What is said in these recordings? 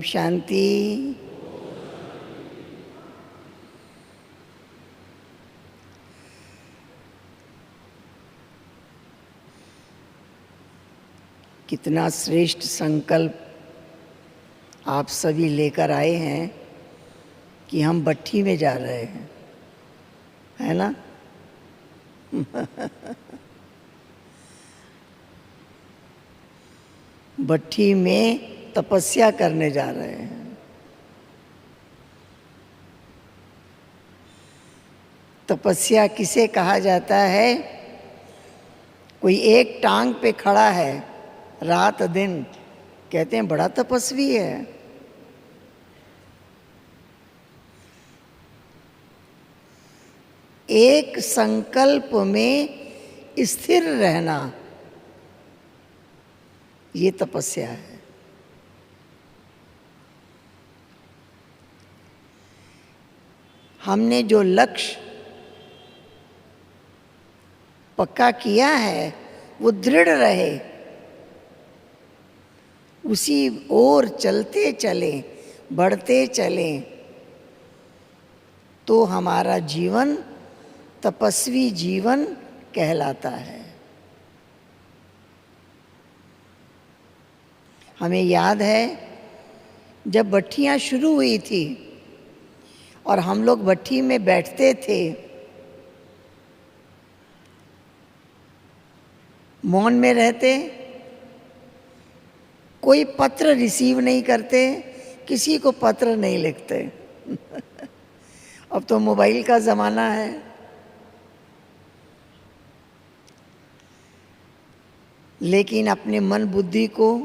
शांति। कितना श्रेष्ठ संकल्प आप सभी लेकर आए हैं कि हम भट्ठी में जा रहे हैं, है ना? भट्ठी में तपस्या करने जा रहे हैं। तपस्या किसे कहा जाता है? कोई एक टांग पे खड़ा है रात दिन, कहते हैं बड़ा तपस्वी है। एक संकल्प में स्थिर रहना, ये तपस्या है। हमने जो लक्ष्य पक्का किया है वो दृढ़ रहे, उसी ओर चलते चलें, बढ़ते चलें, तो हमारा जीवन तपस्वी जीवन कहलाता है। हमें याद है जब भट्ठियाँ शुरू हुई थी और हम लोग भट्ठी में बैठते थे, मौन में रहते, कोई पत्र रिसीव नहीं करते, किसी को पत्र नहीं लिखते। अब तो मोबाइल का ज़माना है। लेकिन अपने मन बुद्धि को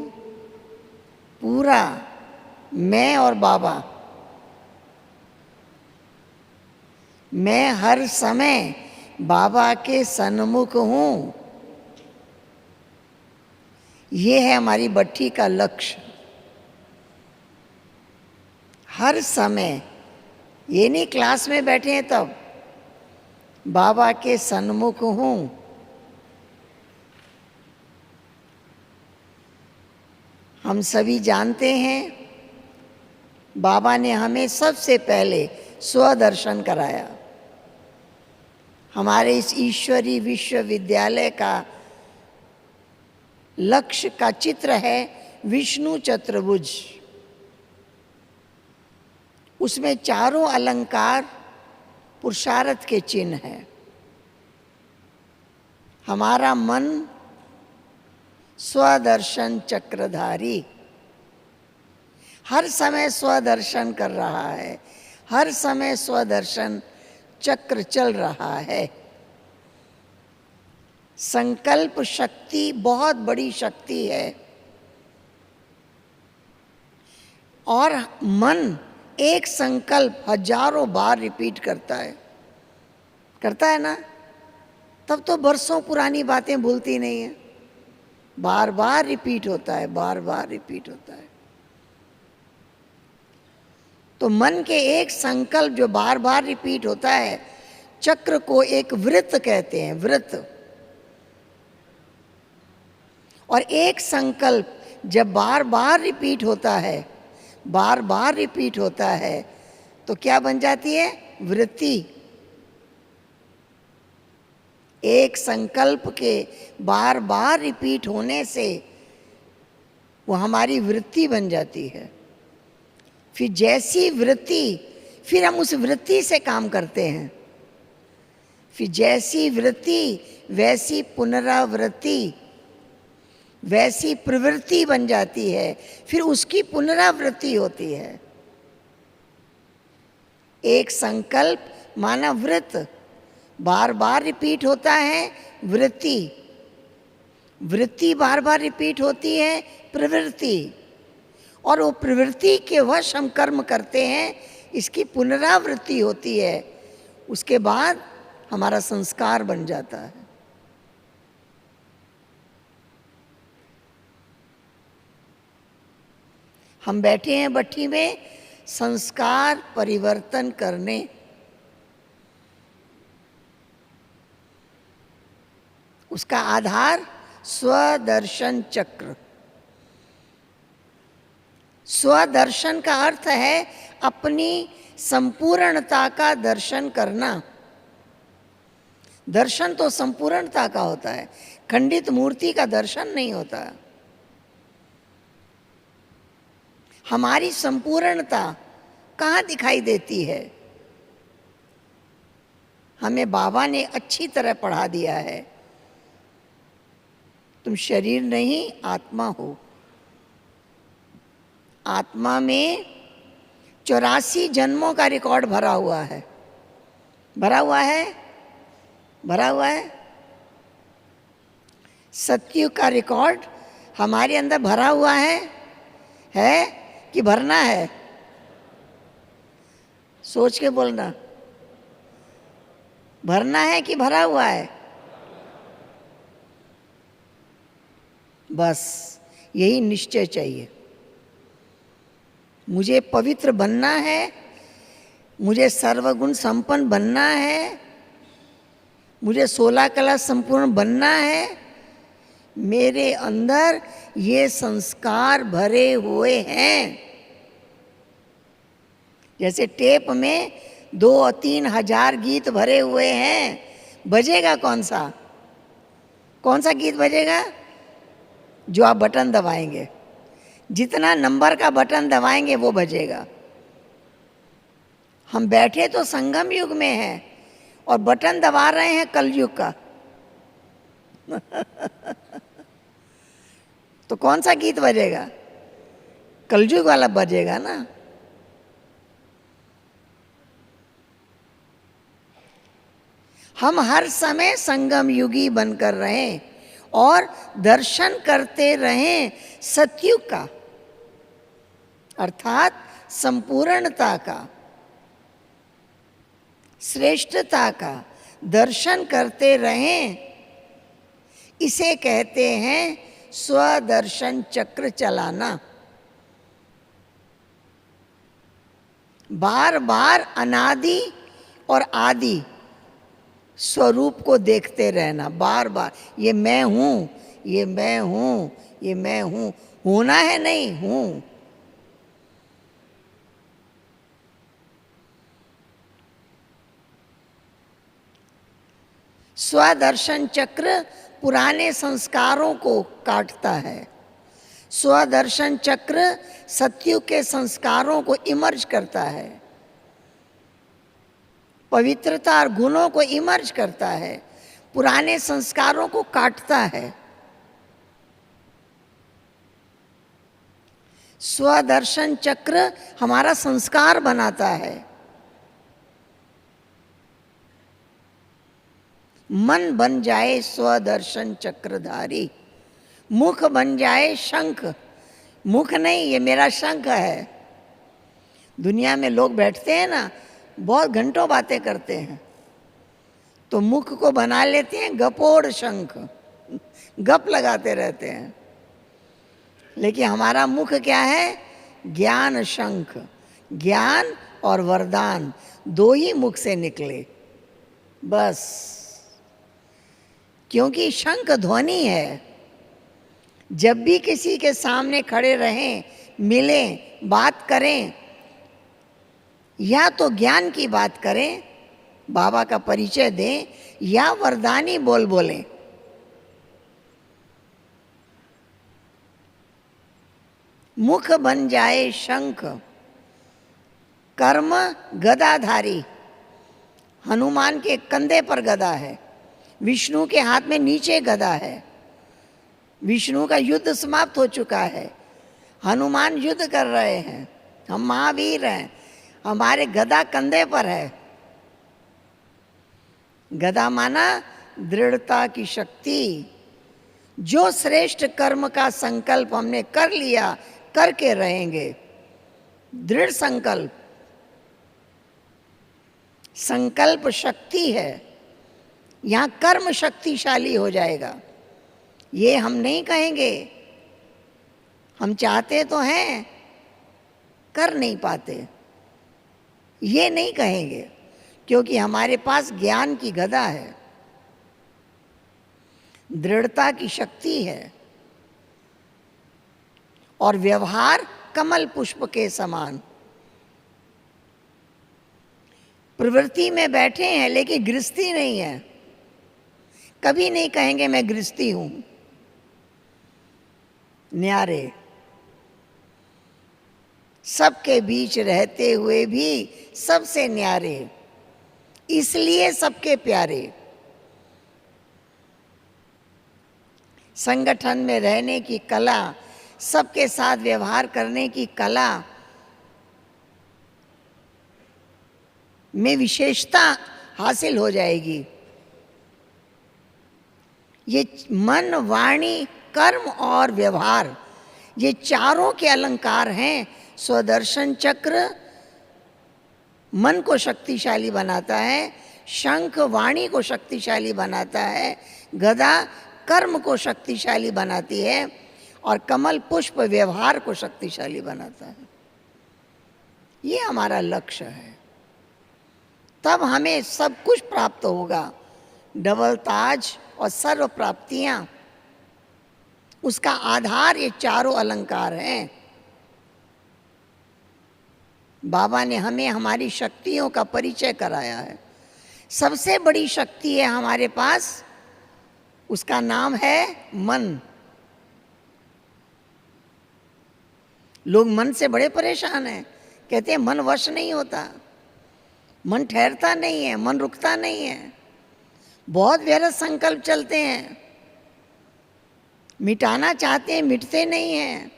पूरा मैं और बाबा, मैं हर समय बाबा के सन्मुख हूँ, ये है हमारी भट्ठी का लक्ष्य। हर समय, ये नहीं क्लास में बैठे हैं तब, बाबा के सन्मुख हूँ। हम सभी जानते हैं बाबा ने हमें सबसे पहले स्वदर्शन कराया। हमारे इस ईश्वरी विश्वविद्यालय का लक्ष्य का चित्र है विष्णु चतुर्भुज। उसमें चारों अलंकार पुरुषार्थ के चिन्ह हैं। हमारा मन स्वदर्शन चक्रधारी, हर समय स्वदर्शन कर रहा है, हर समय स्वदर्शन चक्र चल रहा है। संकल्प शक्ति बहुत बड़ी शक्ति है और मन एक संकल्प हजारों बार रिपीट करता है ना? तब तो बरसों पुरानी बातें भूलती नहीं है, बार बार रिपीट होता है, बार बार रिपीट होता है। तो मन के एक संकल्प जो बार बार रिपीट होता है, चक्र को एक वृत्त कहते हैं, वृत्त। और एक संकल्प जब बार बार रिपीट होता है, बार बार रिपीट होता है, तो क्या बन जाती है? वृत्ति। एक संकल्प के बार बार रिपीट होने से वो हमारी वृत्ति बन जाती है। फिर जैसी वृत्ति, फिर हम उस वृत्ति से काम करते हैं। फिर जैसी वृत्ति वैसी पुनरावृत्ति, वैसी प्रवृत्ति बन जाती है, फिर उसकी पुनरावृत्ति होती है। एक संकल्प माना वृत्त, बार बार रिपीट होता है, वृत्ति। वृत्ति बार बार रिपीट होती है, प्रवृत्ति। और वो प्रवृत्ति के वश हम कर्म करते हैं, इसकी पुनरावृत्ति होती है। उसके बाद हमारा संस्कार बन जाता है। हम बैठे हैं भट्ठी में संस्कार परिवर्तन करने। उसका आधार स्वदर्शन चक्र। स्वदर्शन का अर्थ है अपनी संपूर्णता का दर्शन करना। दर्शन तो संपूर्णता का होता है, खंडित मूर्ति का दर्शन नहीं होता। हमारी संपूर्णता कहाँ दिखाई देती है? हमें बाबा ने अच्छी तरह पढ़ा दिया है, तुम शरीर नहीं आत्मा हो। आत्मा में 84 जन्मों का रिकॉर्ड भरा हुआ है। भरा हुआ है, भरा हुआ है। सतयुग का रिकॉर्ड हमारे अंदर भरा हुआ है कि भरना है? सोच के बोलना, भरना है कि भरा हुआ है? बस यही निश्चय चाहिए। मुझे पवित्र बनना है, मुझे सर्वगुण संपन्न बनना है, मुझे 16 कला संपूर्ण बनना है। मेरे अंदर ये संस्कार भरे हुए हैं। जैसे टेप में 2-3 हजार गीत भरे हुए हैं, बजेगा कौन सा? कौन सा गीत बजेगा? जो आप बटन दबाएंगे, जितना नंबर का बटन दबाएंगे वो बजेगा। हम बैठे तो संगम युग में हैं और बटन दबा रहे हैं कलयुग का। तो कौन सा गीत बजेगा? कलयुग वाला बजेगा ना। हम हर समय संगम युगी बनकर रहें और दर्शन करते रहें सतयुग का, अर्थात संपूर्णता का, श्रेष्ठता का दर्शन करते रहें। इसे कहते हैं स्वदर्शन चक्र चलाना। बार बार अनादि और आदि स्वरूप को देखते रहना, बार बार। ये मैं हूं, ये मैं हूं, ये मैं हूं। होना है नहीं, हूं। स्वदर्शन चक्र पुराने संस्कारों को काटता है। स्वदर्शन चक्र सतयुग के संस्कारों को इमर्ज करता है, पवित्रता और गुणों को इमर्ज करता है, पुराने संस्कारों को काटता है। स्वदर्शन चक्र हमारा संस्कार बनाता है। मन बन जाए स्वदर्शन चक्रधारी, मुख बन जाए शंख। मुख नहीं, ये मेरा शंख है। दुनिया में लोग बैठते हैं ना, बहुत घंटों बातें करते हैं, तो मुख को बना लेते हैं गपोड़ शंख, गप लगाते रहते हैं। लेकिन हमारा मुख क्या है? ज्ञान शंख। ज्ञान और वरदान दो ही मुख से निकले, बस। क्योंकि शंख ध्वनि है। जब भी किसी के सामने खड़े रहें, मिलें, बात करें, या तो ज्ञान की बात करें, बाबा का परिचय दें, या वरदानी बोल बोलें। मुख बन जाए शंख। कर्म गदाधारी। हनुमान के कंधे पर गदा है, विष्णु के हाथ में नीचे गदा है। विष्णु का युद्ध समाप्त हो चुका है, हनुमान युद्ध कर रहे हैं। हम महावीर हैं, हमारे गदा कंधे पर है। गदा माना दृढ़ता की शक्ति। जो श्रेष्ठ कर्म का संकल्प हमने कर लिया, करके रहेंगे। दृढ़ संकल्प, संकल्प शक्ति है। यहां कर्म शक्तिशाली हो जाएगा। ये हम नहीं कहेंगे, हम चाहते तो हैं, कर नहीं पाते, ये नहीं कहेंगे, क्योंकि हमारे पास ज्ञान की गदा है, दृढ़ता की शक्ति है। और व्यवहार कमल पुष्प के समान। प्रवृत्ति में बैठे हैं लेकिन गृहस्थी नहीं है। कभी नहीं कहेंगे मैं गृहस्थी हूं। न्यारे, सबके बीच रहते हुए भी सबसे न्यारे, इसलिए सबके प्यारे। संगठन में रहने की कला, सबके साथ व्यवहार करने की कला में विशेषता हासिल हो जाएगी। ये मन, वाणी, कर्म और व्यवहार, ये चारों के अलंकार हैं। स्वदर्शन चक्र मन को शक्तिशाली बनाता है, शंख वाणी को शक्तिशाली बनाता है, गदा कर्म को शक्तिशाली बनाती है और कमल पुष्प व्यवहार को शक्तिशाली बनाता है। ये हमारा लक्ष्य है। तब हमें सब कुछ प्राप्त होगा, डबल ताज और सर्व प्राप्तियां। उसका आधार ये चारों अलंकार हैं। बाबा ने हमें हमारी शक्तियों का परिचय कराया है। सबसे बड़ी शक्ति है हमारे पास, उसका नाम है मन। लोग मन से बड़े परेशान हैं, कहते हैं मन वश नहीं होता, मन ठहरता नहीं है, मन रुकता नहीं है, बहुत व्यर्थ संकल्प चलते हैं, मिटाना चाहते हैं, मिटते नहीं हैं।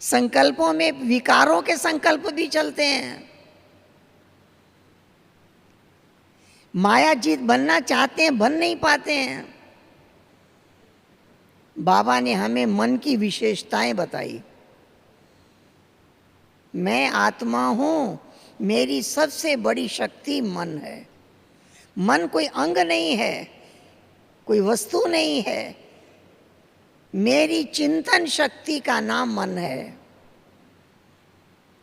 संकल्पों में विकारों के संकल्प भी चलते हैं। मायाजीत बनना चाहते हैं, बन नहीं पाते हैं। बाबा ने हमें मन की विशेषताएं बताई। मैं आत्मा हूं, मेरी सबसे बड़ी शक्ति मन है। मन कोई अंग नहीं है, कोई वस्तु नहीं है। मेरी चिंतन शक्ति का नाम मन है,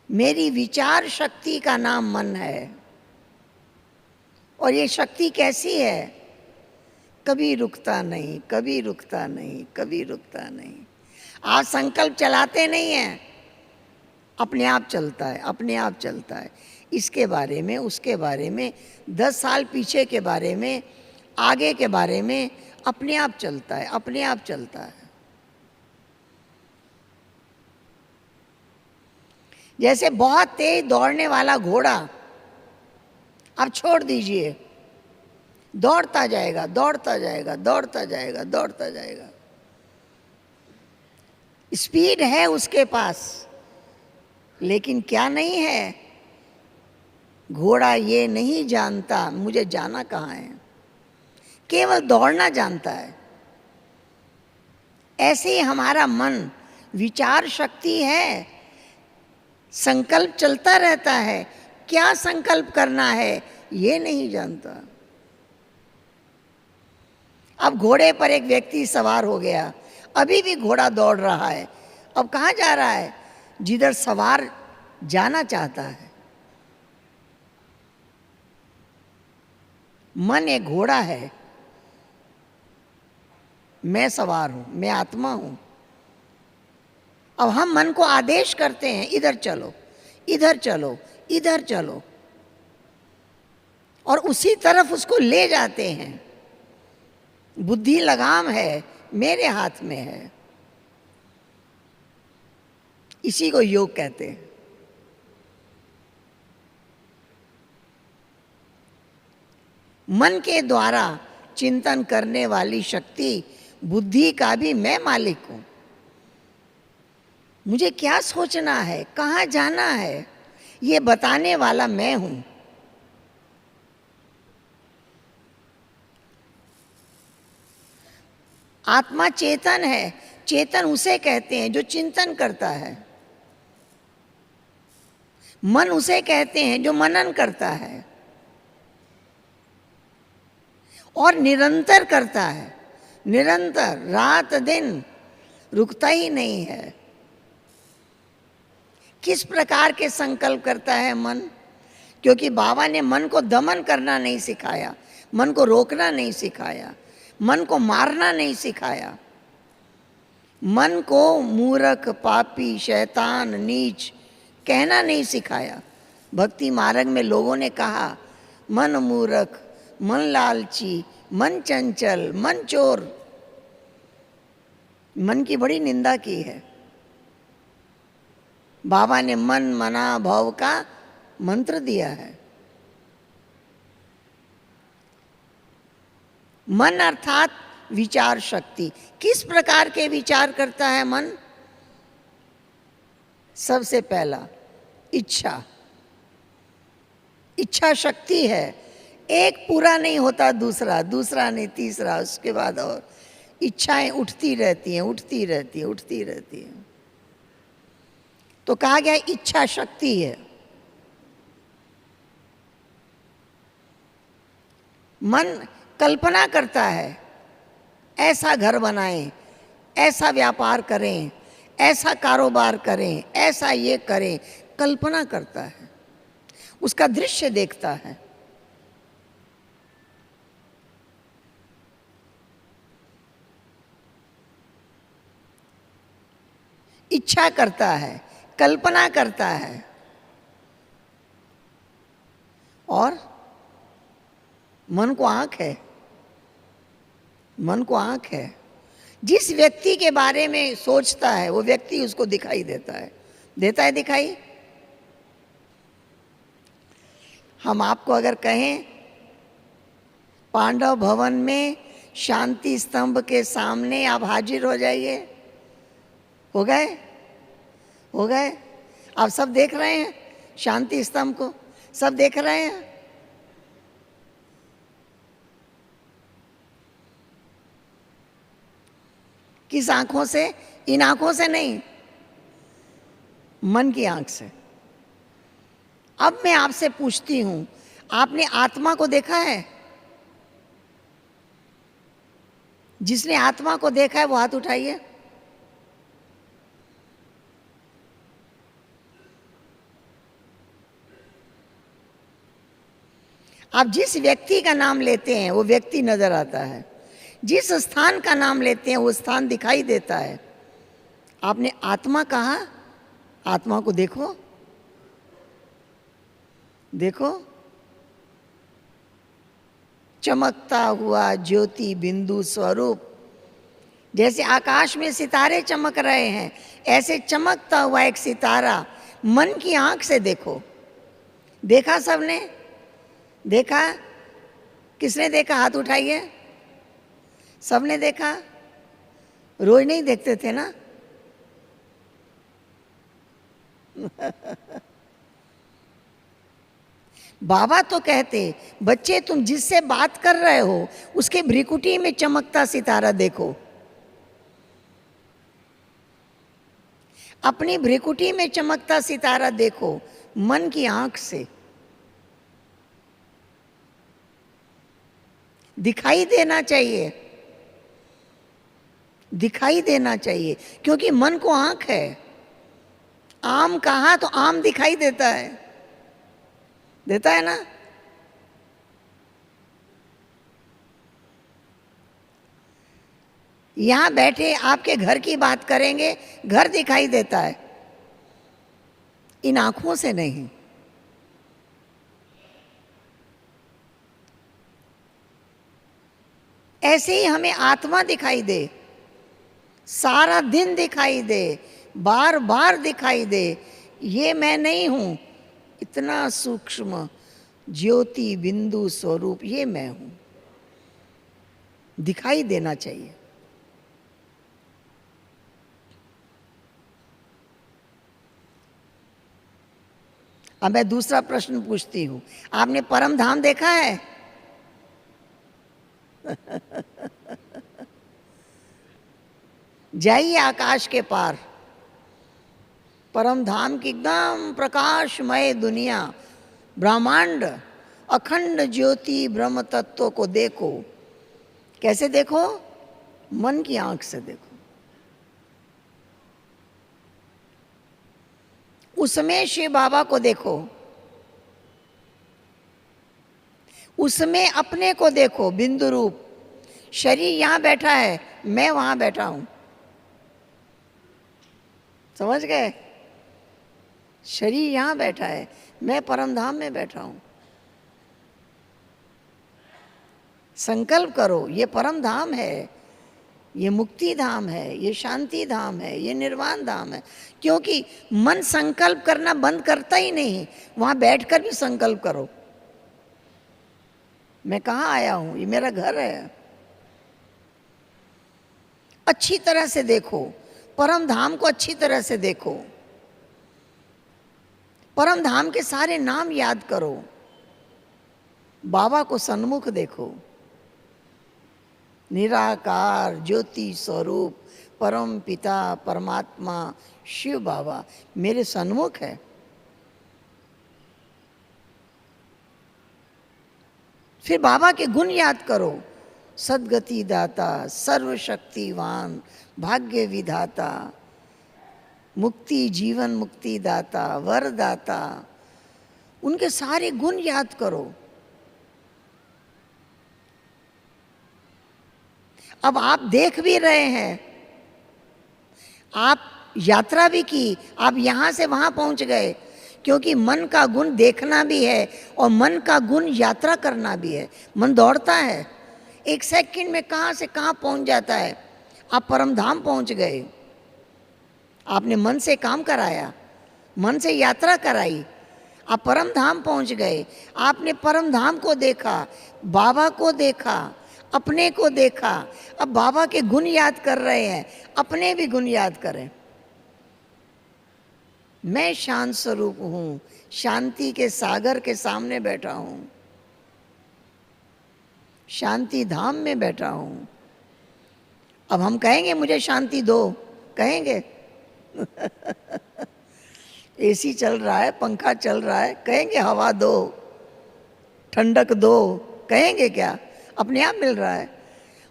मेरी विचार शक्ति का नाम मन है। और ये शक्ति कैसी है? कभी रुकता नहीं, कभी रुकता नहीं, कभी रुकता नहीं। आप संकल्प चलाते नहीं हैं, अपने आप चलता है, अपने आप चलता है। इसके बारे में, उसके बारे में, 10 साल पीछे के बारे में, आगे के बारे में, अपने आप चलता है, अपने आप चलता है। जैसे बहुत तेज दौड़ने वाला घोड़ा, आप छोड़ दीजिए, दौड़ता जाएगा, दौड़ता जाएगा, दौड़ता जाएगा, दौड़ता जाएगा। स्पीड है उसके पास, लेकिन क्या नहीं है, घोड़ा ये नहीं जानता मुझे जाना कहाँ है, केवल दौड़ना जानता है। ऐसे ही हमारा मन विचार शक्ति है, संकल्प चलता रहता है, क्या संकल्प करना है ये नहीं जानता। अब घोड़े पर एक व्यक्ति सवार हो गया, अभी भी घोड़ा दौड़ रहा है। अब कहाँ जा रहा है? जिधर सवार जाना चाहता है। मन एक घोड़ा है, मैं सवार हूं, मैं आत्मा हूं। अब हम मन को आदेश करते हैं, इधर चलो, इधर चलो, इधर चलो, और उसी तरफ उसको ले जाते हैं। बुद्धि लगाम है, मेरे हाथ में है। इसी को योग कहते हैं। मन के द्वारा चिंतन करने वाली शक्ति बुद्धि का भी मैं मालिक हूं। मुझे क्या सोचना है, कहाँ जाना है, ये बताने वाला मैं हूं। आत्मा चेतन है, चेतन उसे कहते हैं जो चिंतन करता है। मन उसे कहते हैं जो मनन करता है और निरंतर करता है, निरंतर, रात दिन रुकता ही नहीं है। किस प्रकार के संकल्प करता है मन? क्योंकि बाबा ने मन को दमन करना नहीं सिखाया, मन को रोकना नहीं सिखाया, मन को मारना नहीं सिखाया। मन को मूर्ख, पापी, शैतान, नीच कहना नहीं सिखाया। भक्ति मार्ग में लोगों ने कहा मन मूर्ख, मन लालची, मन चंचल, मन चोर। मन की बड़ी निंदा की है। बाबा ने मन, मना, भव का मंत्र दिया है। मन अर्थात विचार शक्ति। किस प्रकार के विचार करता है मन? सबसे पहला इच्छा। इच्छा शक्ति है। एक पूरा नहीं होता दूसरा, दूसरा नहीं तीसरा, उसके बाद और इच्छाएं उठती रहती हैं, उठती रहती हैं, उठती रहती हैं। तो कहा गया इच्छा शक्ति है। मन कल्पना करता है, ऐसा घर बनाएं, ऐसा व्यापार करें, ऐसा कारोबार करें, ऐसा ये करें। कल्पना करता है, उसका दृश्य देखता है। इच्छा करता है, कल्पना करता है। और मन को आंख है, मन को आंख है। जिस व्यक्ति के बारे में सोचता है वो व्यक्ति उसको दिखाई देता है, देता है दिखाई। हम आपको अगर कहें पांडव भवन में शांति स्तंभ के सामने आप हाजिर हो जाइए, हो गए? हो गए? आप सब देख रहे हैं शांति स्तंभ को, सब देख रहे हैं। किस आंखों से? इन आंखों से नहीं, मन की आंख से। अब मैं आपसे पूछती हूं, आपने आत्मा को देखा है? जिसने आत्मा को देखा है वो हाथ उठाइए। आप जिस व्यक्ति का नाम लेते हैं वो व्यक्ति नजर आता है, जिस स्थान का नाम लेते हैं वो स्थान दिखाई देता है। आपने आत्मा कहा, आत्मा को देखो, देखो। चमकता हुआ ज्योति बिंदु स्वरूप, जैसे आकाश में सितारे चमक रहे हैं, ऐसे चमकता हुआ एक सितारा मन की आंख से देखो। देखा सबने? देखा? किसने देखा? हाथ उठाइए। सबने देखा? रोज नहीं देखते थे ना? बाबा तो कहते, बच्चे तुम जिससे बात कर रहे हो उसके भ्रिकुटी में चमकता सितारा देखो। अपनी भ्रिकुटी में चमकता सितारा देखो मन की आंख से। दिखाई देना चाहिए, दिखाई देना चाहिए, क्योंकि मन को आंख है। आम कहा तो आम दिखाई देता है, देता है ना? यहां बैठे आपके घर की बात करेंगे, घर दिखाई देता है, इन आंखों से नहीं। ऐसे ही हमें आत्मा दिखाई दे, सारा दिन दिखाई दे, बार बार दिखाई दे, ये मैं नहीं हूं, इतना सूक्ष्म ज्योति बिंदु स्वरूप ये मैं हूं, दिखाई देना चाहिए। अब मैं दूसरा प्रश्न पूछती हूं, आपने परम धाम देखा है? जाइए आकाश के पार, परम धाम की एकदम प्रकाशमय दुनिया, ब्रह्मांड, अखंड ज्योति ब्रह्म तत्व को देखो। कैसे देखो? मन की आंख से देखो। उसमें शिव बाबा को देखो, उसमें अपने को देखो बिंदु रूप। शरीर यहां बैठा है, मैं वहां बैठा हूं। समझ गए? शरीर यहाँ बैठा है, मैं परम धाम में बैठा हूँ। संकल्प करो, ये परम धाम है, ये मुक्ति धाम है, ये शांति धाम है, ये निर्वाण धाम है। क्योंकि मन संकल्प करना बंद करता ही नहीं, वहां बैठकर भी संकल्प करो, मैं कहाँ आया हूं, ये मेरा घर है। अच्छी तरह से देखो, परम धाम को अच्छी तरह से देखो, परम धाम के सारे नाम याद करो, बाबा को सन्मुख देखो, निराकार ज्योति स्वरूप परम पिता परमात्मा शिव बाबा मेरे सन्मुख है। फिर बाबा के गुण याद करो, सद्गति दाता, सर्वशक्तिवान, भाग्य विधाता, मुक्ति जीवन मुक्ति दाता, वरदाता, उनके सारे गुण याद करो। अब आप देख भी रहे हैं, आप यात्रा भी की, आप यहां से वहां पहुंच गए, क्योंकि मन का गुण देखना भी है और मन का गुण यात्रा करना भी है। मन दौड़ता है, एक सेकंड में कहां से कहां पहुंच जाता है। आप परम धाम पहुंच गए, आपने मन से काम कराया, मन से यात्रा कराई, आप परम धाम पहुंच गए। आपने परम धाम को देखा, बाबा को देखा, अपने को देखा। अब बाबा के गुण याद कर रहे हैं, अपने भी गुण याद करें। मैं शांत स्वरूप हूं, शांति के सागर के सामने बैठा हूं, शांति धाम में बैठा हूं। अब हम कहेंगे मुझे शांति दो, कहेंगे? एसी चल रहा है, पंखा चल रहा है, कहेंगे हवा दो, ठंडक दो, कहेंगे क्या? अपने आप मिल रहा है।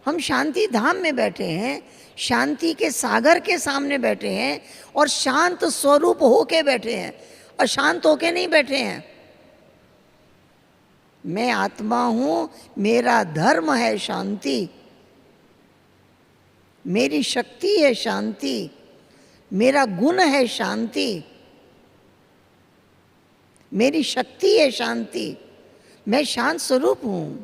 हम शांति धाम में बैठे हैं, शांति के सागर के सामने बैठे हैं और शांत स्वरूप होके बैठे हैं, अशांत होके नहीं बैठे हैं। मैं आत्मा हूं, मेरा धर्म है शांति, मेरी शक्ति है शांति, मेरा गुण है शांति, मेरी शक्ति है शांति, मैं शांत स्वरूप हूं।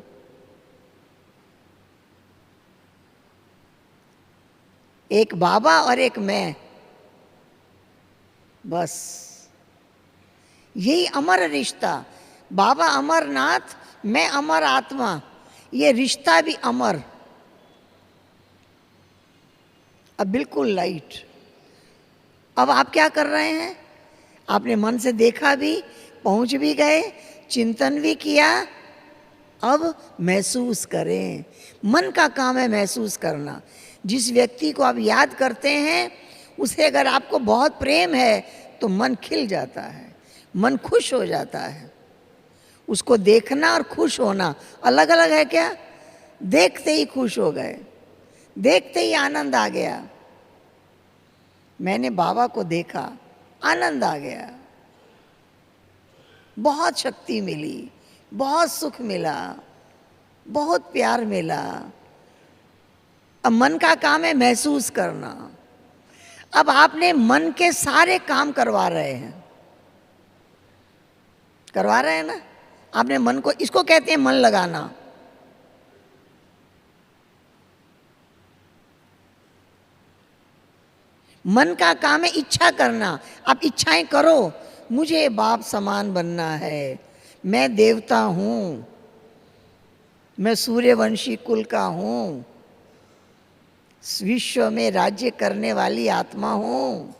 एक बाबा और एक मैं, बस यही अमर रिश्ता। बाबा अमरनाथ, मैं अमर आत्मा, ये रिश्ता भी अमर। अब बिल्कुल लाइट। अब आप क्या कर रहे हैं? आपने मन से देखा भी, पहुंच भी गए, चिंतन भी किया। अब महसूस करें, मन का काम है महसूस करना। जिस व्यक्ति को आप याद करते हैं, उसे अगर आपको बहुत प्रेम है तो मन खिल जाता है, मन खुश हो जाता है। उसको देखना और खुश होना अलग अलग है क्या? देखते ही खुश हो गए, देखते ही आनंद आ गया। मैंने बाबा को देखा, आनंद आ गया, बहुत शक्ति मिली, बहुत सुख मिला, बहुत प्यार मिला। अब मन का काम है महसूस करना। अब आपने मन के सारे काम करवा रहे हैं, करवा रहे हैं ना? आपने मन को, इसको कहते हैं मन लगाना। मन का काम है इच्छा करना। आप इच्छाएं करो, मुझे बाप समान बनना है, मैं देवता हूं, मैं सूर्यवंशी कुल का हूं, विश्व में राज्य करने वाली आत्मा हूं,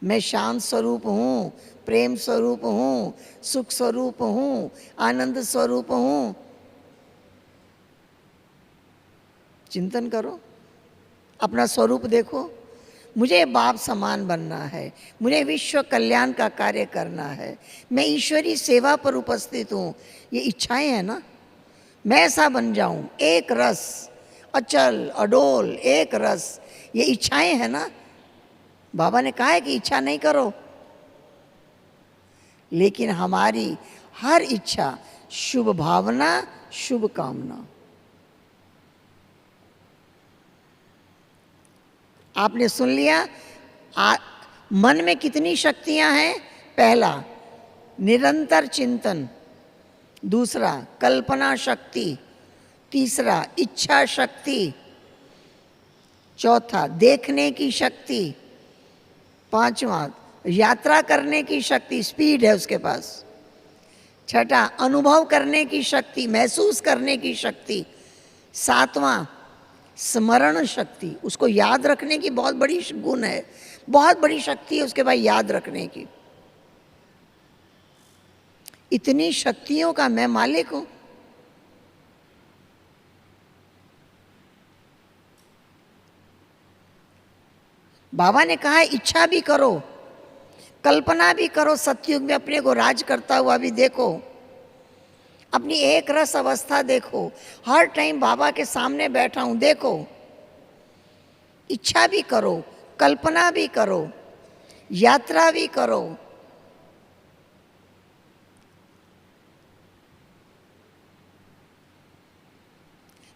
मैं शांत स्वरूप हूं, प्रेम स्वरूप हूं, सुख स्वरूप हूं, आनंद स्वरूप हूं। चिंतन करो, अपना स्वरूप देखो। मुझे बाप समान बनना है, मुझे विश्व कल्याण का कार्य करना है, मैं ईश्वरी सेवा पर उपस्थित हूँ। ये इच्छाएं हैं ना? मैं ऐसा बन जाऊं, एक रस, अचल अडोल, एक रस, ये इच्छाएं हैं ना? बाबा ने कहा है कि इच्छा नहीं करो, लेकिन हमारी हर इच्छा शुभ भावना, शुभ कामना। आपने सुन लिया। मन में कितनी शक्तियां हैं? पहला, निरंतर चिंतन। दूसरा, कल्पना शक्ति। तीसरा, इच्छा शक्ति। चौथा, देखने की शक्ति। पांचवा, यात्रा करने की शक्ति, स्पीड है उसके पास। छठा, अनुभव करने की शक्ति, महसूस करने की शक्ति। सातवां, स्मरण शक्ति, उसको याद रखने की बहुत बड़ी गुण है, बहुत बड़ी शक्ति है उसके पास याद रखने की। इतनी शक्तियों का मैं मालिक हूं। बाबा ने कहा इच्छा भी करो, कल्पना भी करो, सतयुग में अपने को राज करता हुआ भी देखो, अपनी एक रस अवस्था देखो, हर टाइम बाबा के सामने बैठा हूं देखो। इच्छा भी करो, कल्पना भी करो, यात्रा भी करो।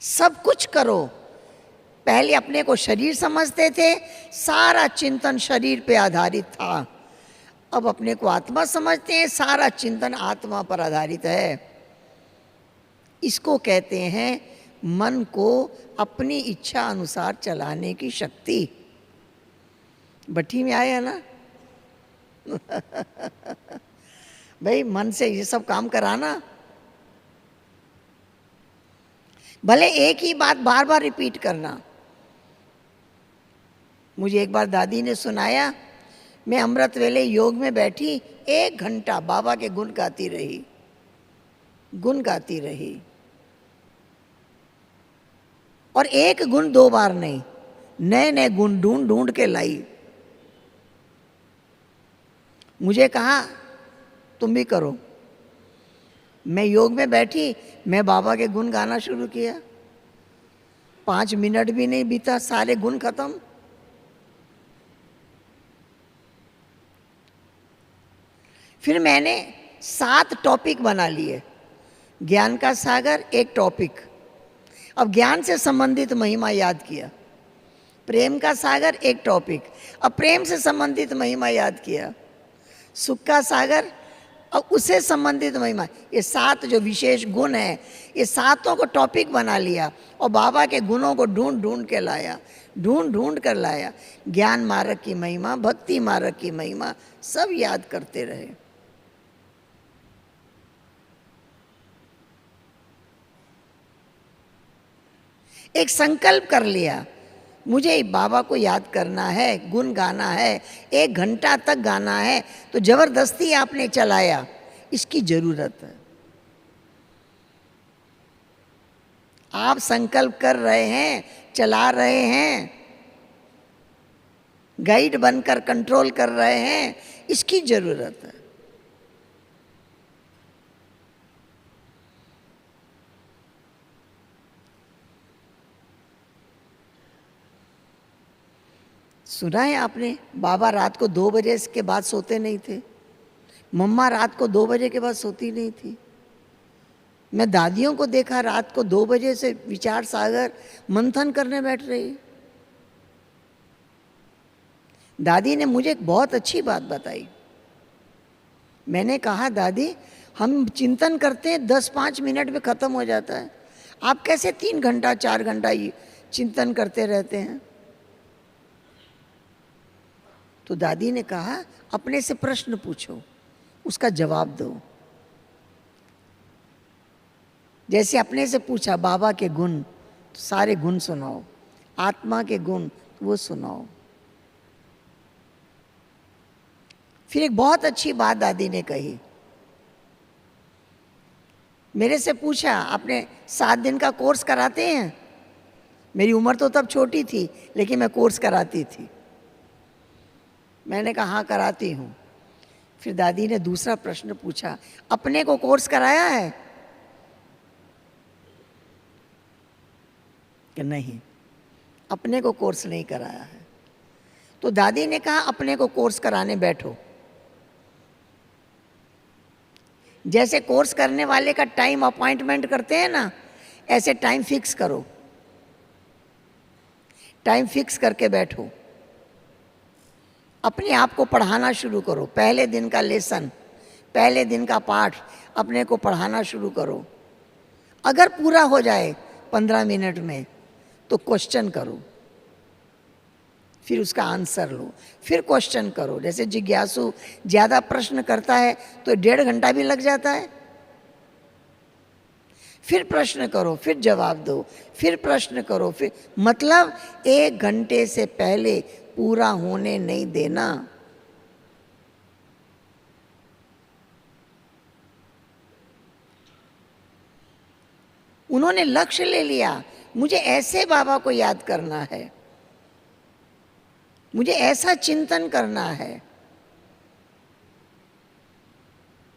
सब कुछ करो। पहले अपने को शरीर समझते थे, सारा चिंतन शरीर पे आधारित था। अब अपने को आत्मा समझते हैं, सारा चिंतन आत्मा पर आधारित है। इसको कहते हैं मन को अपनी इच्छा अनुसार चलाने की शक्ति। भट्टी में आए है ना भाई, मन से ये सब काम कराना। भले एक ही बात बार बार रिपीट करना। मुझे एक बार दादी ने सुनाया, मैं अमृत वेले योग में बैठी, 1 घंटा बाबा के गुण गाती रही, गुण गाती रही। और एक गुण 2 बार नहीं, नए नए गुण ढूंढ ढूंढ के लाई। मुझे कहा तुम भी करो। मैं योग में बैठी, मैं बाबा के गुण गाना शुरू किया। 5 मिनट भी नहीं बीता, सारे गुण खत्म। फिर मैंने 7 टॉपिक बना लिए। ज्ञान का सागर एक टॉपिक, अब ज्ञान से संबंधित महिमा याद किया। प्रेम का सागर एक टॉपिक, अब प्रेम से संबंधित महिमा याद किया। सुख का सागर, अब उससे संबंधित महिमा। ये 7 जो विशेष गुण हैं, ये 7 को टॉपिक बना लिया और बाबा के गुणों को ढूंढ ढूंढ के लाया, ढूंढ ढूंढ कर लाया। ज्ञान मार्ग की महिमा, भक्ति मार्ग की महिमा, सब याद करते रहे। एक संकल्प कर लिया, मुझे बाबा को याद करना है, गुण गाना है, 1 घंटा तक गाना है। तो जबरदस्ती आपने चलाया, इसकी जरूरत है। आप संकल्प कर रहे हैं, चला रहे हैं, गाइड बनकर कंट्रोल कर रहे हैं, इसकी जरूरत है। सुना है आपने, बाबा रात को 2 बजे के बाद सोते नहीं थे, मम्मा रात को 2 बजे के बाद सोती नहीं थी। मैं दादियों को देखा रात को 2 बजे से विचार सागर मंथन करने बैठ रही। दादी ने मुझे एक बहुत अच्छी बात बताई। मैंने कहा दादी, हम चिंतन करते हैं 10-5 मिनट में खत्म हो जाता है, आप कैसे 3 घंटा 4 घंटा ये चिंतन करते रहते हैं? तो दादी ने कहा अपने से प्रश्न पूछो, उसका जवाब दो। जैसे अपने से पूछा बाबा के गुण, तो सारे गुण सुनाओ, आत्मा के गुण वो सुनाओ। फिर एक बहुत अच्छी बात दादी ने कही। मेरे से पूछा आपने 7 दिन का कोर्स कराते हैं? मेरी उम्र तो तब छोटी थी, लेकिन मैं कोर्स कराती थी। मैंने कहा हाँ कराती हूँ। फिर दादी ने दूसरा प्रश्न पूछा, अपने को कोर्स कराया है? कि नहीं, अपने को कोर्स नहीं कराया है। तो दादी ने कहा अपने को कोर्स कराने बैठो। जैसे कोर्स करने वाले का टाइम अपॉइंटमेंट करते हैं ना, ऐसे टाइम फिक्स करो, टाइम फिक्स करके बैठो। अपने आप को पढ़ाना शुरू करो। पहले दिन का लेसन, पहले दिन का पाठ अपने को पढ़ाना शुरू करो। अगर पूरा हो जाए 15 मिनट में तो क्वेश्चन करो, फिर उसका आंसर लो, फिर क्वेश्चन करो। जैसे जिज्ञासु ज़्यादा प्रश्न करता है तो 1.5 घंटा भी लग जाता है। फिर प्रश्न करो, फिर जवाब दो, फिर प्रश्न करो, फिर मतलब 1 घंटे से पहले पूरा होने नहीं देना। उन्होंने लक्ष्य ले लिया, मुझे ऐसे बाबा को याद करना है, मुझे ऐसा चिंतन करना है।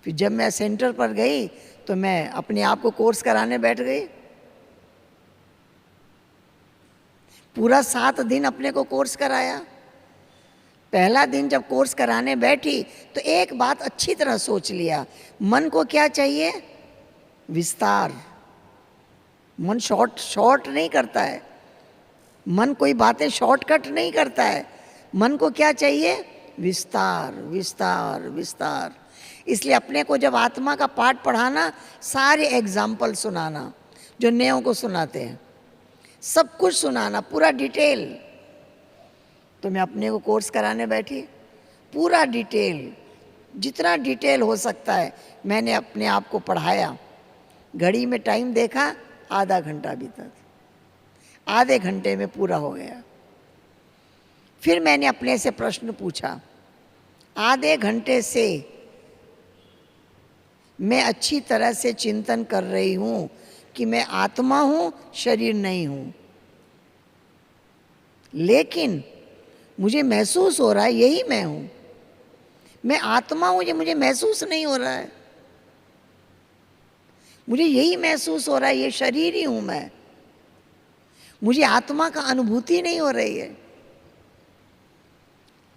फिर जब मैं सेंटर पर गई तो मैं अपने आप को कोर्स कराने बैठ गई। पूरा 7 दिन अपने को कोर्स कराया। पहला दिन जब कोर्स कराने बैठी तो एक बात अच्छी तरह सोच लिया, मन को क्या चाहिए? विस्तार। मन शॉर्ट नहीं करता है, मन कोई बातें शॉर्टकट नहीं करता है। मन को क्या चाहिए? विस्तार, विस्तार, विस्तार। इसलिए अपने को जब आत्मा का पाठ पढ़ाना, सारे एग्जाम्पल सुनाना जो नयों को सुनाते हैं, सब कुछ सुनाना, पूरा डिटेल। तो मैं अपने को कोर्स कराने बैठी, पूरा डिटेल, जितना डिटेल हो सकता है मैंने अपने आप को पढ़ाया। घड़ी में टाइम देखा, आधा घंटा बीता, आधे घंटे में पूरा हो गया। फिर मैंने अपने से प्रश्न पूछा, आधे घंटे से मैं अच्छी तरह से चिंतन कर रही हूँ कि मैं आत्मा हूँ, शरीर नहीं हूँ, लेकिन मुझे महसूस हो रहा है यही मैं हूँ। मैं आत्मा हूँ, ये मुझे महसूस नहीं हो रहा है। मुझे यही महसूस हो रहा है ये शरीर ही हूँ मैं, मुझे आत्मा का अनुभूति नहीं हो रही है।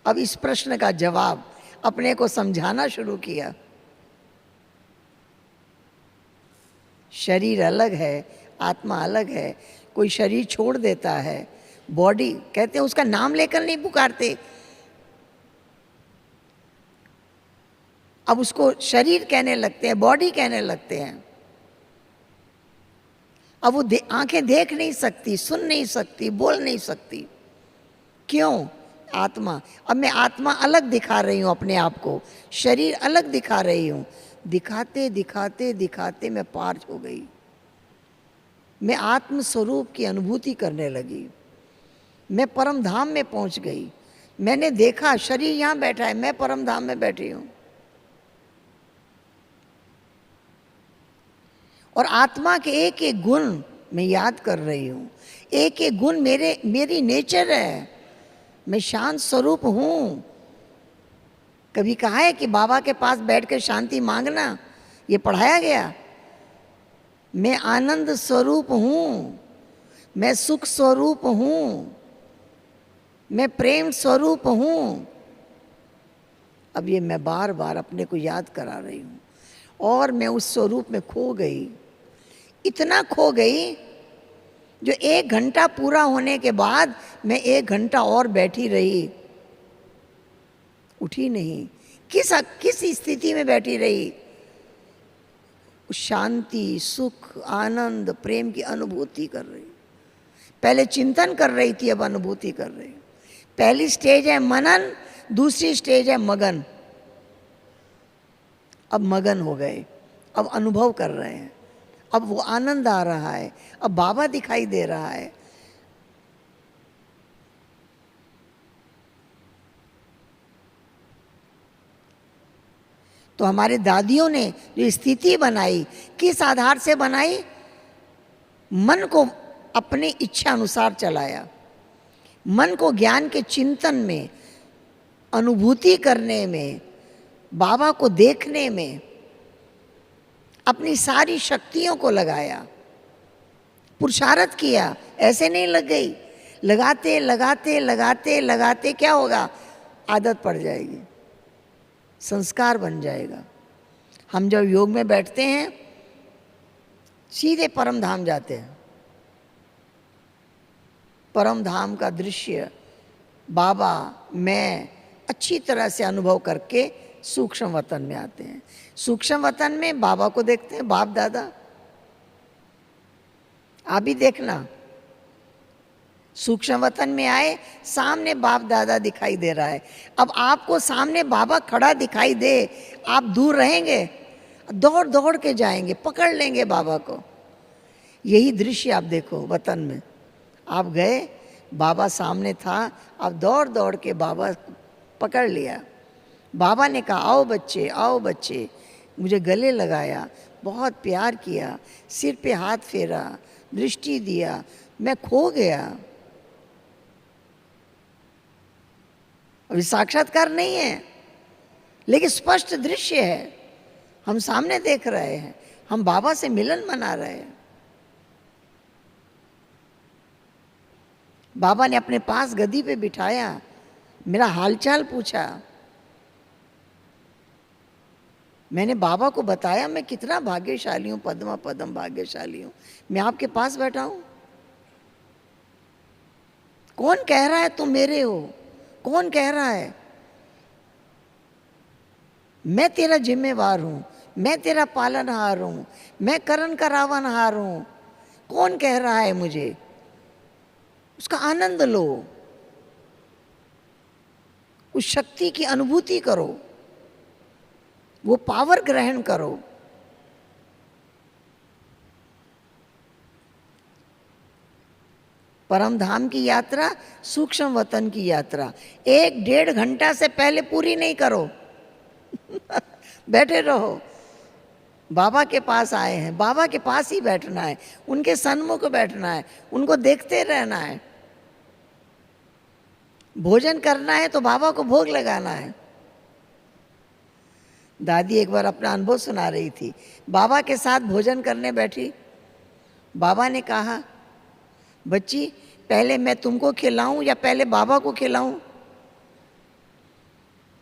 अब इस प्रश्न का जवाब अपने को समझाना शुरू किया। शरीर अलग है, आत्मा अलग है। कोई शरीर छोड़ देता है, बॉडी कहते हैं, उसका नाम लेकर नहीं पुकारते, अब उसको शरीर कहने लगते हैं, बॉडी कहने लगते हैं। अब वो आंखें देख नहीं सकती, सुन नहीं सकती, बोल नहीं सकती। क्यों? आत्मा। अब मैं आत्मा अलग दिखा रही हूँ अपने आप को, शरीर अलग दिखा रही हूँ। दिखाते दिखाते दिखाते मैं पार हो गई, मैं आत्म स्वरूप की अनुभूति करने लगी, मैं परम धाम में पहुंच गई। मैंने देखा शरीर यहाँ बैठा है, मैं परम धाम में बैठी हूँ। और आत्मा के एक एक गुण मैं याद कर रही हूँ, एक एक गुण मेरी नेचर है। मैं शांत स्वरूप हूँ। कभी कहा है कि बाबा के पास बैठ कर शांति मांगना, ये पढ़ाया गया? मैं आनंद स्वरूप हूँ, मैं सुख स्वरूप हूँ, मैं प्रेम स्वरूप हूँ। अब ये मैं बार बार अपने को याद करा रही हूँ और मैं उस स्वरूप में खो गई, इतना खो गई जो 1 घंटा पूरा होने के बाद मैं 1 घंटा और बैठी रही, उठी नहीं। किस स्थिति में बैठी रही? शांति, सुख, आनंद, प्रेम की अनुभूति कर रही। पहले चिंतन कर रही थी, अब अनुभूति कर रही। पहली स्टेज है मनन, दूसरी स्टेज है मगन। अब मगन हो गए, अब अनुभव कर रहे हैं, अब वो आनंद आ रहा है, अब बाबा दिखाई दे रहा है। तो हमारे दादियों ने जो स्थिति बनाई, किस आधार से बनाई? मन को अपनी इच्छा अनुसार चलाया, मन को ज्ञान के चिंतन में, अनुभूति करने में, बाबा को देखने में अपनी सारी शक्तियों को लगाया, पुरुषार्थ किया। ऐसे नहीं लग गई, लगाते लगाते लगाते लगाते क्या होगा? आदत पड़ जाएगी, संस्कार बन जाएगा। हम जब योग में बैठते हैं सीधे परम धाम जाते हैं। परम धाम का दृश्य, बाबा, मैं, अच्छी तरह से अनुभव करके सूक्ष्म वतन में आते हैं। सूक्ष्म वतन में बाबा को देखते हैं, बाप दादा। आप भी देखना, सूक्ष्म वतन में आए, सामने बाप दादा दिखाई दे रहा है। अब आपको सामने बाबा खड़ा दिखाई दे, आप दूर रहेंगे, दौड़ दौड़ के जाएंगे, पकड़ लेंगे बाबा को। यही दृश्य आप देखो वतन में। आप गए, बाबा सामने था, आप दौड़ दौड़ के बाबा पकड़ लिया। बाबा ने कहा आओ बच्चे, आओ बच्चे, मुझे गले लगाया, बहुत प्यार किया, सिर पे हाथ फेरा, दृष्टि दिया, मैं खो गया। अभी साक्षात्कार नहीं है, लेकिन स्पष्ट दृश्य है, हम सामने देख रहे हैं, हम बाबा से मिलन मना रहे हैं। बाबा ने अपने पास गद्दी पे बिठाया, मेरा हालचाल पूछा। मैंने बाबा को बताया मैं कितना भाग्यशाली हूँ, पद्मा पदम भाग्यशाली हूँ, मैं आपके पास बैठा हूँ। कौन कह रहा है तुम मेरे हो? कौन कह रहा है? मैं तेरा जिम्मेवार हूँ, मैं तेरा पालनहार हूँ, मैं करण करावनहार हूँ। कौन कह रहा है मुझे? उसका आनंद लो, उस शक्ति की अनुभूति करो, वो पावर ग्रहण करो। परम धाम की यात्रा, सूक्ष्म वतन की यात्रा 1-1.5 घंटा से पहले पूरी नहीं करो। बैठे रहो, बाबा के पास आए हैं, बाबा के पास ही बैठना है, उनके सन्मुख बैठना है, उनको देखते रहना है। भोजन करना है तो बाबा को भोग लगाना है। दादी एक बार अपना अनुभव सुना रही थी, बाबा के साथ भोजन करने बैठी। बाबा ने कहा बच्ची पहले मैं तुमको खिलाऊं या पहले बाबा को खिलाऊं?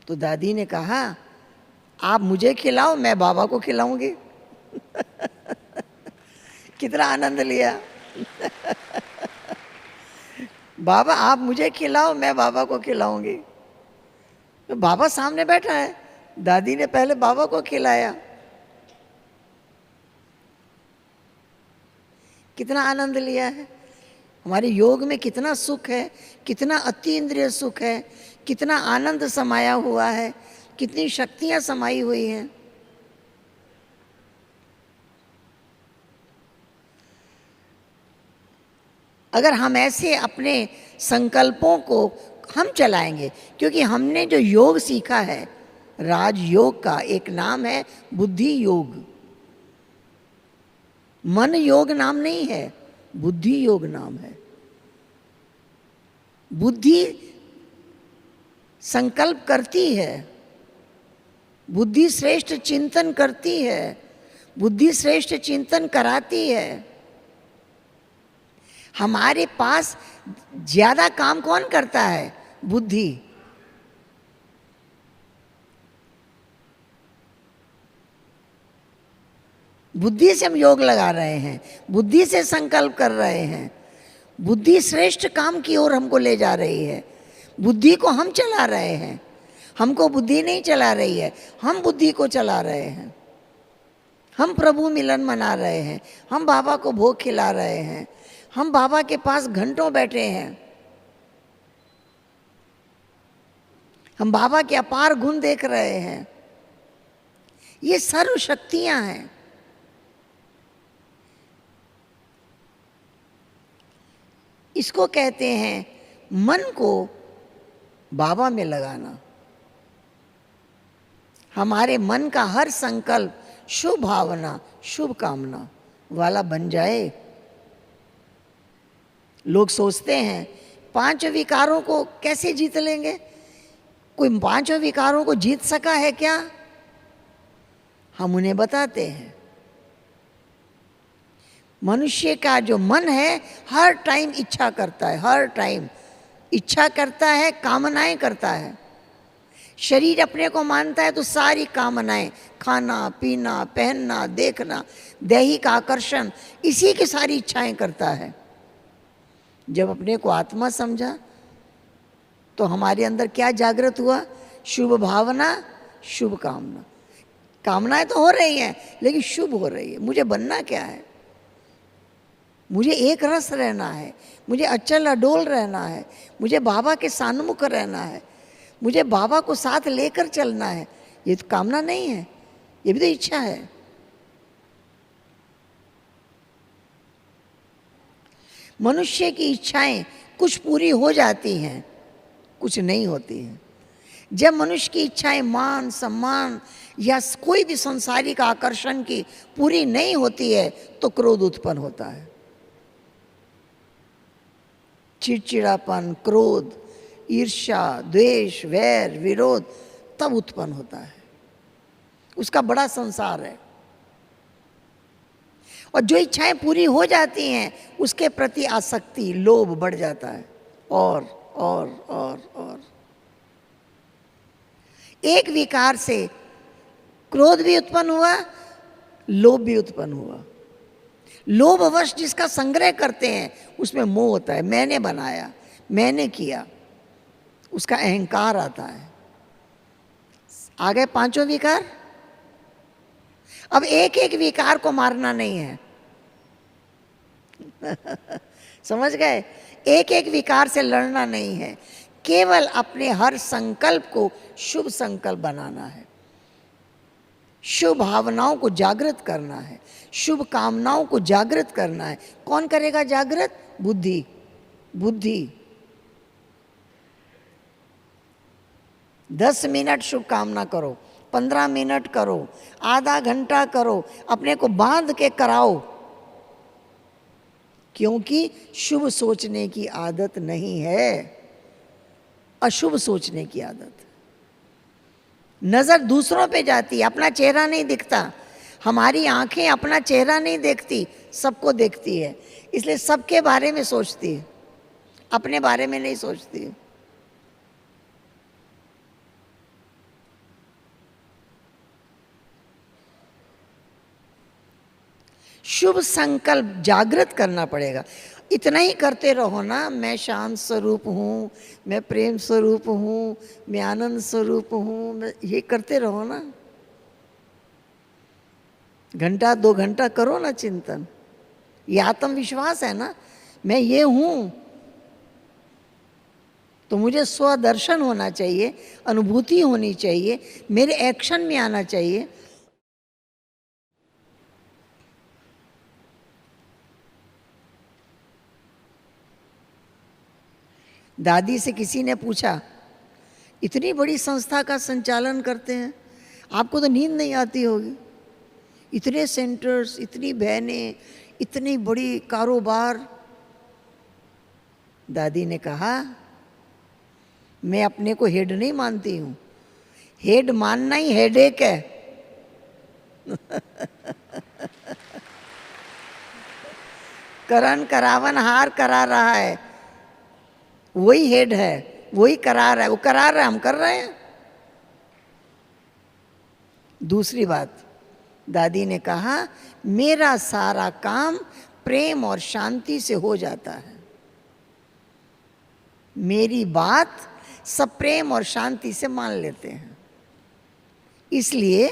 तो दादी ने कहा आप मुझे खिलाओ, मैं बाबा को खिलाऊंगी। कितना आनंद लिया। बाबा आप मुझे खिलाओ, मैं बाबा को खिलाऊंगी। तो बाबा सामने बैठा है, दादी ने पहले बाबा को खिलाया। कितना आनंद लिया है। हमारे योग में कितना सुख है, कितना अति इंद्रिय सुख है, कितना आनंद समाया हुआ है, कितनी शक्तियां समाई हुई हैं। अगर हम ऐसे अपने संकल्पों को हम चलाएंगे, क्योंकि हमने जो योग सीखा है, राजयोग का एक नाम है बुद्धि योग। मन योग नाम नहीं है, बुद्धि योग नाम है। बुद्धि संकल्प करती है, बुद्धि श्रेष्ठ चिंतन करती है, बुद्धि श्रेष्ठ चिंतन कराती है। हमारे पास ज्यादा काम कौन करता है? बुद्धि। बुद्धि से हम योग लगा रहे हैं, बुद्धि से संकल्प कर रहे हैं, बुद्धि श्रेष्ठ काम की ओर हमको ले जा रही है। बुद्धि को हम चला रहे हैं, हमको बुद्धि नहीं चला रही है, हम बुद्धि को चला रहे हैं। हम प्रभु मिलन मना रहे हैं, हम बाबा को भोग खिला रहे हैं, हम बाबा के पास घंटों बैठे हैं, हम बाबा के अपार गुण देख रहे हैं। ये सर्व शक्तियां हैं। इसको कहते हैं मन को बाबा में लगाना। हमारे मन का हर संकल्प शुभ भावना, शुभ कामना वाला बन जाए। लोग सोचते हैं 5 विकारों को कैसे जीत लेंगे? कोई 5 विकारों को जीत सका है क्या? हम उन्हें बताते हैं। मनुष्य का जो मन है हर टाइम इच्छा करता है, हर टाइम इच्छा करता है, कामनाएं करता है। शरीर अपने को मानता है तो सारी कामनाएं, खाना पीना, पहनना, देखना, दैहिक आकर्षण, इसी की सारी इच्छाएं करता है। जब अपने को आत्मा समझा तो हमारे अंदर क्या जागृत हुआ? शुभ भावना, शुभ कामना। कामनाएं तो हो रही हैं लेकिन शुभ हो रही है। मुझे बनना क्या है? मुझे एक रस रहना है, मुझे अचल अडोल रहना है, मुझे बाबा के सान्मुख रहना है, मुझे बाबा को साथ लेकर चलना है। ये तो कामना नहीं है, ये भी तो इच्छा है। मनुष्य की इच्छाएं कुछ पूरी हो जाती हैं, कुछ नहीं होती हैं। जब मनुष्य की इच्छाएं मान सम्मान या कोई भी सांसारिक आकर्षण की पूरी नहीं होती है तो क्रोध उत्पन्न होता है। चिड़चिड़ापन, क्रोध, ईर्ष्या, द्वेष, वैर, विरोध तब उत्पन्न होता है। उसका बड़ा संसार है। और जो इच्छाएं पूरी हो जाती हैं उसके प्रति आसक्ति, लोभ बढ़ जाता है। और एक विकार से क्रोध भी उत्पन्न हुआ, लोभ भी उत्पन्न हुआ। लोभवश जिसका संग्रह करते हैं उसमें मोह होता है, मैंने बनाया, मैंने किया, उसका अहंकार आता है। आ गए पांचों विकार। अब एक एक विकार को मारना नहीं है समझ गए? एक एक विकार से लड़ना नहीं है, केवल अपने हर संकल्प को शुभ संकल्प बनाना है, शुभ भावनाओं को जागृत करना है, शुभ कामनाओं को जागृत करना है। कौन करेगा जागृत? बुद्धि। बुद्धि 10 मिनट शुभ कामना करो, 15 मिनट करो, आधा घंटा करो, अपने को बांध के कराओ, क्योंकि शुभ सोचने की आदत नहीं है, अशुभ सोचने की आदत। नजर दूसरों पे जाती है, अपना चेहरा नहीं दिखता। हमारी आंखें अपना चेहरा नहीं देखती, सबको देखती है, इसलिए सबके बारे में सोचती है, अपने बारे में नहीं सोचती है। शुभ संकल्प जागृत करना पड़ेगा। इतना ही करते रहो ना, मैं शांत स्वरूप हूँ, मैं प्रेम स्वरूप हूँ, मैं आनंद स्वरूप हूँ, ये करते रहो ना। घंटा 2 घंटा करो ना चिंतन। ये आत्मविश्वास है ना, मैं ये हूँ। तो मुझे स्वदर्शन होना चाहिए, अनुभूति होनी चाहिए, मेरे एक्शन में आना चाहिए। दादी से किसी ने पूछा, इतनी बड़ी संस्था का संचालन करते हैं, आपको तो नींद नहीं आती होगी, इतने सेंटर्स, इतनी बहनें, इतनी बड़ी कारोबार। दादी ने कहा, मैं अपने को हेड नहीं मानती हूँ, हेड मानना ही हेडेक है करन करावन हार करा रहा है, वही हेड है, वही करा रहा है, वो करा रहा है, हम कर रहे हैं। दूसरी बात, दादी ने कहा, मेरा सारा काम प्रेम और शांति से हो जाता है, मेरी बात सब प्रेम और शांति से मान लेते हैं, इसलिए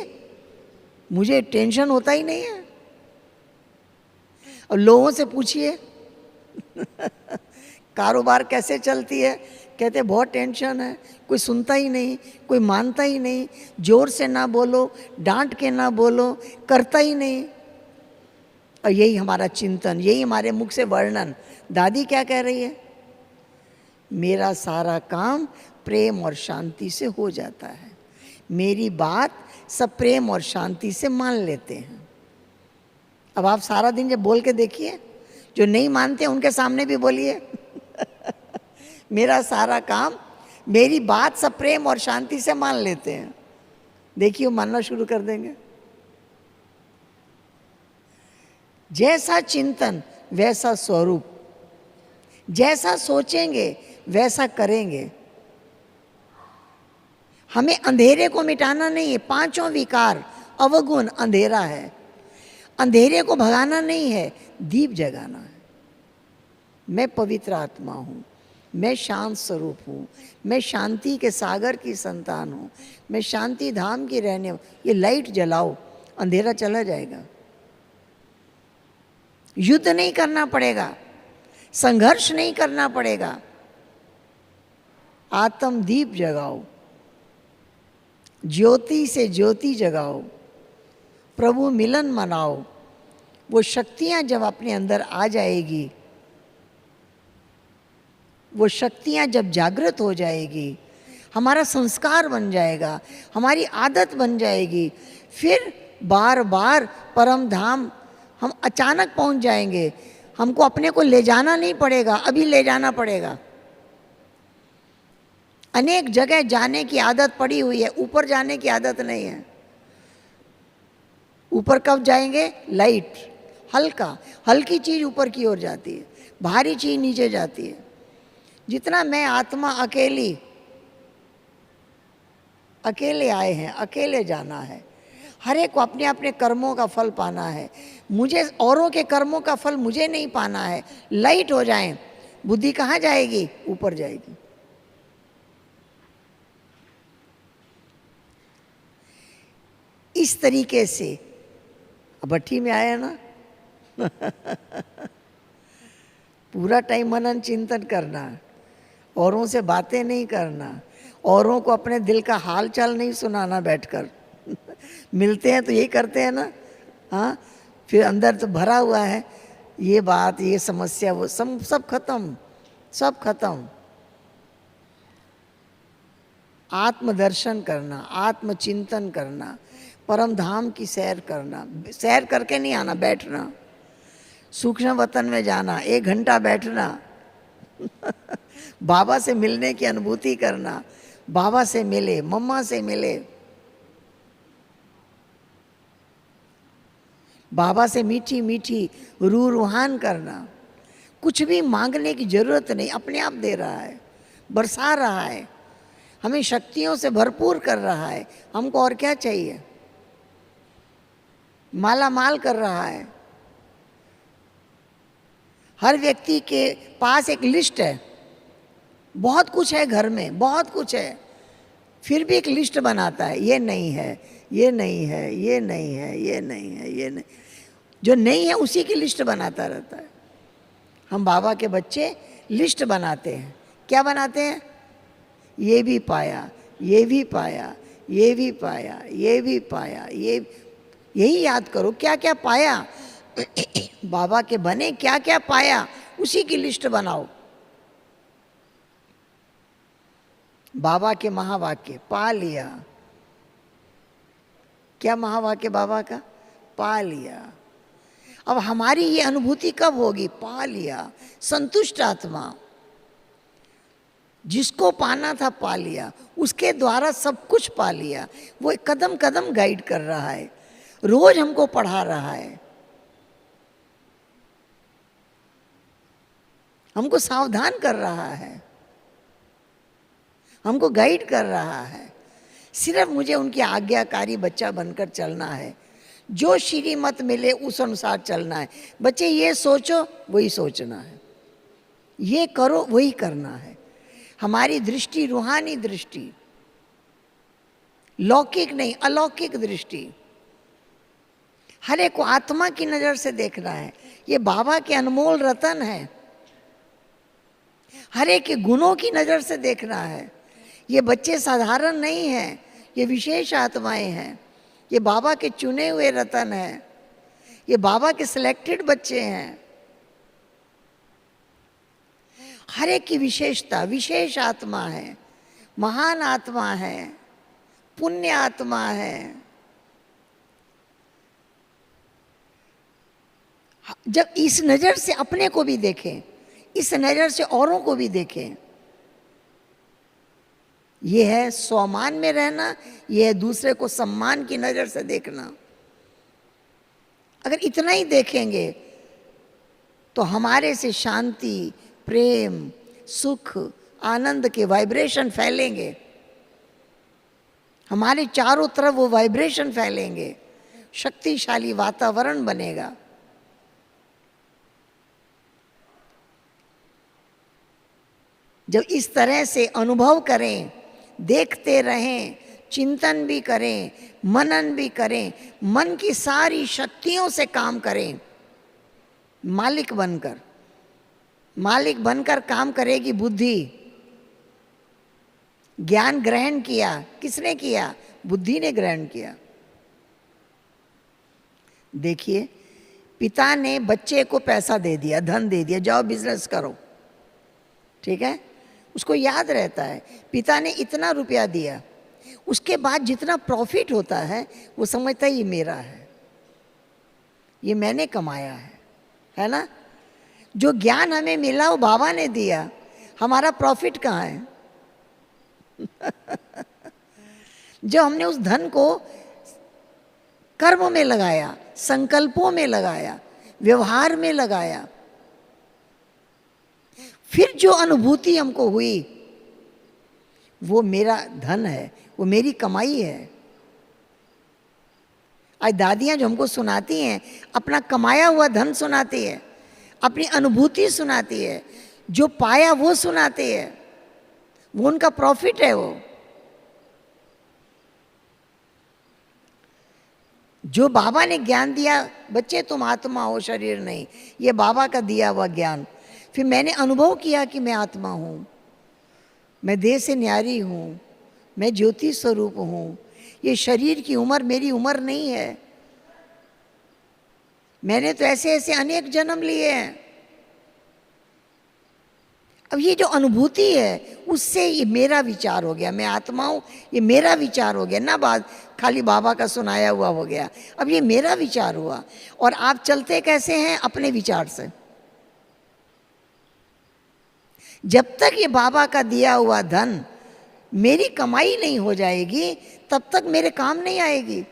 मुझे टेंशन होता ही नहीं है। और लोगों से पूछिए कारोबार कैसे चलती है, कहते बहुत टेंशन है, कोई सुनता ही नहीं, कोई मानता ही नहीं, जोर से ना बोलो, डांट के ना बोलो, करता ही नहीं। और यही हमारा चिंतन, यही हमारे मुख से वर्णन। दादी क्या कह रही है? मेरा सारा काम प्रेम और शांति से हो जाता है, मेरी बात सब प्रेम और शांति से मान लेते हैं। अब आप सारा दिन जब बोल के देखिए, जो नहीं मानते उनके सामने भी बोलिए मेरा सारा काम, मेरी बात सब प्रेम और शांति से मान लेते हैं, देखिए मानना शुरू कर देंगे। जैसा चिंतन वैसा स्वरूप, जैसा सोचेंगे वैसा करेंगे। हमें अंधेरे को मिटाना नहीं है, पांचों विकार अवगुण अंधेरा है, अंधेरे को भगाना नहीं है, दीप जगाना है। मैं पवित्र आत्मा हूँ, मैं शांत स्वरूप हूँ, मैं शांति के सागर की संतान हूँ, मैं शांति धाम की रहने। ये लाइट जलाओ, अंधेरा चला जाएगा। युद्ध नहीं करना पड़ेगा, संघर्ष नहीं करना पड़ेगा। आत्म दीप जगाओ, ज्योति से ज्योति जगाओ, प्रभु मिलन मनाओ। वो शक्तियाँ जब अपने अंदर आ जाएगी, वो शक्तियाँ जब जागृत हो जाएगी, हमारा संस्कार बन जाएगा, हमारी आदत बन जाएगी, फिर बार बार परम धाम हम अचानक पहुंच जाएंगे। हमको अपने को ले जाना नहीं पड़ेगा, अभी ले जाना पड़ेगा। अनेक जगह जाने की आदत पड़ी हुई है, ऊपर जाने की आदत नहीं है। ऊपर कब जाएंगे? लाइट, हल्का, हल्की चीज ऊपर की ओर जाती है, भारी चीज नीचे जाती है। जितना मैं आत्मा अकेले आए हैं, अकेले जाना है। हर एक को अपने अपने कर्मों का फल पाना है। मुझे औरों के कर्मों का फल मुझे नहीं पाना है। लाइट हो जाए, बुद्धि कहाँ जाएगी? ऊपर जाएगी। इस तरीके से भट्ठी में आया ना पूरा टाइम मनन चिंतन करना, औरों से बातें नहीं करना, औरों को अपने दिल का हाल चाल नहीं सुनाना बैठकर मिलते हैं तो यही करते हैं ना, हाँ, फिर अंदर तो भरा हुआ है ये बात, ये समस्या, वो सब खत्म, सब खत्म। आत्मदर्शन करना, आत्मचिंतन करना, परम धाम की सैर करना, सैर करके नहीं आना, बैठना, सूक्ष्म वतन में जाना, 1 घंटा बैठना बाबा से मिलने की अनुभूति करना, बाबा से मिले, मम्मा से मिले, बाबा से मीठी मीठी रूहान करना। कुछ भी मांगने की जरूरत नहीं, अपने आप दे रहा है, बरसा रहा है, हमें शक्तियों से भरपूर कर रहा है। हमको और क्या चाहिए? माला माल कर रहा है। हर व्यक्ति के पास एक लिस्ट है, बहुत कुछ है घर में, बहुत कुछ है, फिर भी एक लिस्ट बनाता है, ये नहीं है, ये नहीं है, ये नहीं है, ये नहीं है, ये नहीं। जो नहीं है उसी की लिस्ट बनाता रहता है। हम बाबा के बच्चे लिस्ट बनाते हैं। क्या बनाते हैं? ये भी पाया, ये भी पाया, ये भी पाया, ये भी पाया, यही याद करो क्या क्या पाया बाबा के बने, क्या क्या पाया, उसी की लिस्ट बनाओ। बाबा के महावाक्य पा लिया। क्या महावाक्य बाबा का? पा लिया। अब हमारी ये अनुभूति कब होगी? पा लिया। संतुष्ट आत्मा, जिसको पाना था पा लिया, उसके द्वारा सब कुछ पा लिया। वो कदम कदम गाइड कर रहा है, रोज हमको पढ़ा रहा है, हमको सावधान कर रहा है, हमको गाइड कर रहा है। सिर्फ मुझे उनकी आज्ञाकारी बच्चा बनकर चलना है। जो श्रीमत मिले उस अनुसार चलना है। बच्चे ये सोचो, वही सोचना है, ये करो, वही करना है। हमारी दृष्टि रूहानी दृष्टि, लौकिक नहीं, अलौकिक दृष्टि। हर एक को आत्मा की नजर से देखना है। ये बाबा के अनमोल रतन है। हर एक के गुणों की नजर से देखना है। ये बच्चे साधारण नहीं हैं, ये विशेष आत्माएं हैं। ये बाबा के चुने हुए रतन हैं, ये बाबा के सिलेक्टेड बच्चे हैं। हर एक की विशेषता, विशेष आत्मा है, महान आत्मा है, पुण्य आत्मा है। जब इस नजर से अपने को भी देखें, इस नजर से औरों को भी देखें, ये है स्वमान में रहना, ये है दूसरे को सम्मान की नजर से देखना। अगर इतना ही देखेंगे तो हमारे से शांति, प्रेम, सुख, आनंद के वाइब्रेशन फैलेंगे। हमारे चारों तरफ वो वाइब्रेशन फैलेंगे, शक्तिशाली वातावरण बनेगा। जब इस तरह से अनुभव करें, देखते रहें, चिंतन भी करें, मनन भी करें, मन की सारी शक्तियों से काम करें, मालिक बनकर काम करेगी बुद्धि। ज्ञान ग्रहण किया, किसने किया? बुद्धि ने ग्रहण किया। देखिए, पिता ने बच्चे को पैसा दे दिया, धन दे दिया, जाओ बिजनेस करो, ठीक है, उसको याद रहता है पिता ने इतना रुपया दिया। उसके बाद जितना प्रॉफिट होता है वो समझता है ये मेरा है, ये मैंने कमाया है ना। जो ज्ञान हमें मिला वो बाबा ने दिया, हमारा प्रॉफिट कहाँ है? जो हमने उस धन को कर्म में लगाया, संकल्पों में लगाया, व्यवहार में लगाया, फिर जो अनुभूति हमको हुई वो मेरा धन है, वो मेरी कमाई है। आज दादियां जो हमको सुनाती हैं अपना कमाया हुआ धन सुनाती है, अपनी अनुभूति सुनाती है, जो पाया वो सुनाती है, वो उनका प्रॉफिट है। वो जो बाबा ने ज्ञान दिया, बच्चे तुम आत्मा हो, शरीर नहीं, ये बाबा का दिया हुआ ज्ञान। फिर मैंने अनुभव किया कि मैं आत्मा हूँ, मैं देह से न्यारी हूँ, मैं ज्योति स्वरूप हूँ, ये शरीर की उम्र मेरी उम्र नहीं है, मैंने तो ऐसे ऐसे अनेक जन्म लिए हैं। अब ये जो अनुभूति है उससे ये मेरा विचार हो गया, मैं आत्मा हूँ, ये मेरा विचार हो गया ना, बात खाली बाबा का सुनाया हुआ हो गया, अब ये मेरा विचार हुआ। और आप चलते कैसे हैं? अपने विचार से। जब तक ये बाबा का दिया हुआ धन मेरी कमाई नहीं हो जाएगी तब तक मेरे काम नहीं आएगी।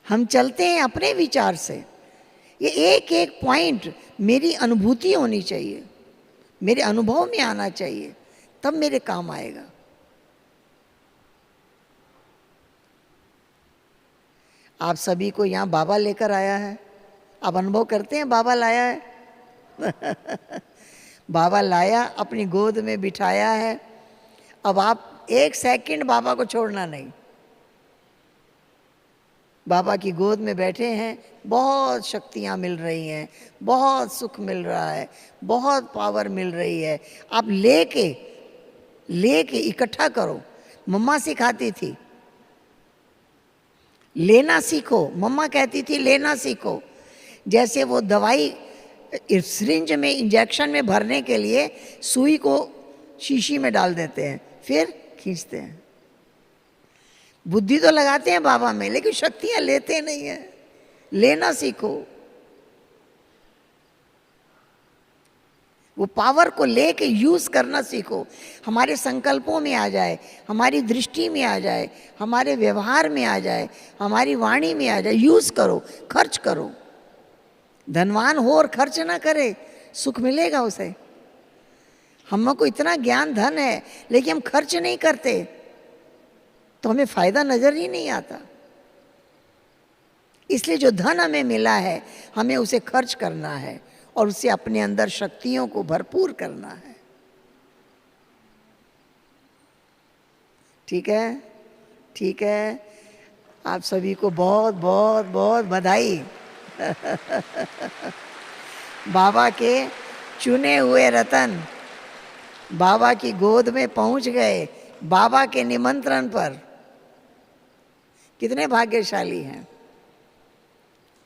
हम चलते हैं अपने विचार से। ये एक एक पॉइंट मेरी अनुभूति होनी चाहिए, मेरे अनुभव में आना चाहिए, तब मेरे काम आएगा। आप सभी को यहाँ बाबा लेकर आया है, आप अनुभव करते हैं बाबा लाया है। बाबा लाया, अपनी गोद में बिठाया है। अब आप एक सेकंड बाबा को छोड़ना नहीं। बाबा की गोद में बैठे हैं, बहुत शक्तियाँ मिल रही हैं, बहुत सुख मिल रहा है, बहुत पावर मिल रही है। आप लेके इकट्ठा करो। मम्मा सिखाती थी लेना सीखो, मम्मा कहती थी लेना सीखो। जैसे वो दवाई सिरिंज में, इंजेक्शन में भरने के लिए सुई को शीशी में डाल देते हैं, फिर खींचते हैं। बुद्धि तो लगाते हैं बाबा में, लेकिन शक्तियां लेते नहीं हैं। लेना सीखो, वो पावर को लेके यूज करना सीखो। हमारे संकल्पों में आ जाए, हमारी दृष्टि में आ जाए, हमारे व्यवहार में आ जाए, हमारी वाणी में आ जाए। यूज करो, खर्च करो। धनवान हो और खर्च ना करे, सुख मिलेगा उसे। हमको इतना ज्ञान धन है लेकिन हम खर्च नहीं करते तो हमें फायदा नजर ही नहीं आता। इसलिए जो धन हमें मिला है हमें उसे खर्च करना है और उसे अपने अंदर शक्तियों को भरपूर करना है। ठीक है, ठीक है। आप सभी को बहुत बहुत बहुत बधाई। बाबा के चुने हुए रतन बाबा की गोद में पहुंच गए, बाबा के निमंत्रण पर। कितने भाग्यशाली हैं।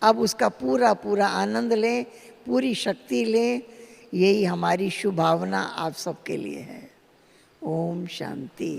अब उसका पूरा पूरा आनंद लें, पूरी शक्ति लें। यही हमारी शुभ भावना आप सबके लिए है। ओम शांति।